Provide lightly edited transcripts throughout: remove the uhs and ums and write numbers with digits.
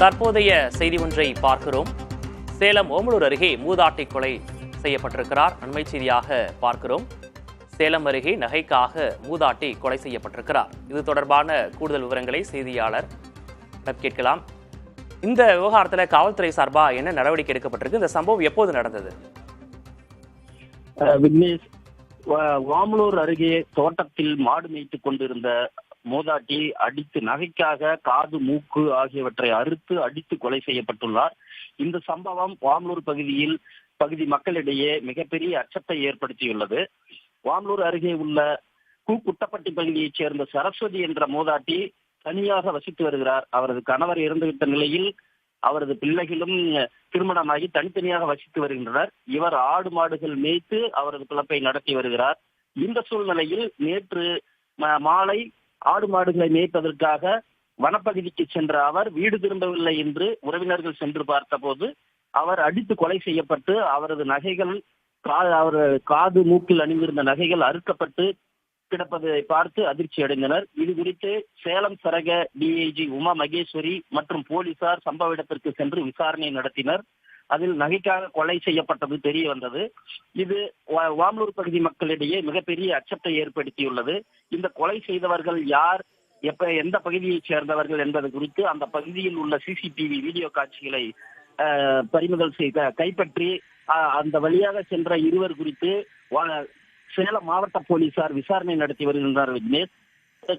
தற்போதைய செய்தி ஒன்றை பார்க்கிறோம். சேலம் ஓமலூர் அருகே மூதாட்டி கொலை செய்யப்பட்டிருக்கிறார். அண்மை செய்தியாக பார்க்கிறோம். சேலம் அருகே நகைக்காக மூதாட்டி கொலை செய்யப்பட்டிருக்கிறார். இது தொடர்பான கூடுதல் விவரங்களை செய்தியாளர் கேட்கலாம். இந்த விவகாரத்தில் காவல்துறை சார்பா என்ன நடவடிக்கை எடுக்கப்பட்டிருக்கு? இந்த சம்பவம் எப்போது நடந்தது? விக்னேஷ், ஓமலூர் அருகே தோட்டத்தில் மாடு மேய்த்துக் கொண்டிருந்த மூதாட்டி அடித்து நகைக்காக காது, மூக்கு ஆகியவற்றை அறுத்து அடித்து கொலை செய்யப்பட்டுள்ளார். இந்த சம்பவம் ஓமலூர் பகுதி மக்களிடையே மிகப்பெரிய அச்சத்தை ஏற்படுத்தியுள்ளது. ஓமலூர் அருகே உள்ள குட்டப்பட்டி பகுதியைச் சேர்ந்த சரஸ்வதி என்ற மூதாட்டி தனியாக வசித்து வருகிறார். அவரது கணவர் இறந்துவிட்ட நிலையில் அவரது பிள்ளைகளும் திருமணமாகி தனித்தனியாக வசித்து வருகின்றனர். இவர் ஆடு மாடுகள் மேய்த்து அவரது பிழைப்பை நடத்தி வருகிறார். இந்த சூழ்நிலையில் நேற்று மாலை ஆடு மாடுகளை மேய்ப்பதற்காக வனப்பகுதிக்கு சென்ற அவர் வீடு திரும்பவில்லை என்று உறவினர்கள் சென்று பார்த்தபோது அவர் அடித்து கொலை செய்யப்பட்டு அவரது நகைகள், அவர் காது, மூக்கில் அணிந்திருந்த நகைகள் அறுக்கப்பட்டு கிடப்பதை பார்த்து அதிர்ச்சி அடைந்தனர். இது குறித்து சேலம் சரக டிஐஜி உமா மகேஸ்வரி மற்றும் போலீசார் சம்பவ இடத்திற்கு சென்று விசாரணை நடத்தினர். அதில் நகைக்காக கொலை செய்யப்பட்டது தெரிய வந்தது. இது ஓமலூர் பகுதி மக்களிடையே மிகப்பெரிய அச்சத்தை ஏற்படுத்தியுள்ளது. இந்த கொலை செய்தவர்கள் யார், எந்த பகுதியைச் சேர்ந்தவர்கள் என்பது குறித்து அந்த பகுதியில் உள்ள சிசிடிவி வீடியோ காட்சிகளை பறிமுதல் கைப்பற்றி அந்த வழியாக சென்ற இருவர் குறித்து சேலம் மாவட்ட போலீசார் விசாரணை நடத்தி வருகின்றனர். விக்னேஷ்,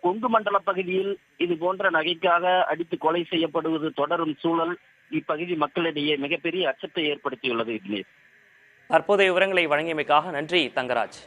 கொங்கு மண்டல பகுதியில் இது போன்ற நகைக்காக அடித்து கொலை செய்யப்படுவது தொடரும் சூழல் இப்பகுதி மக்களிடையே மிகப்பெரிய அச்சத்தை ஏற்படுத்தியுள்ளது. விக்னேஷ், தற்போதைய விவரங்களை வழங்கியமைக்காக நன்றி தங்கராஜ்.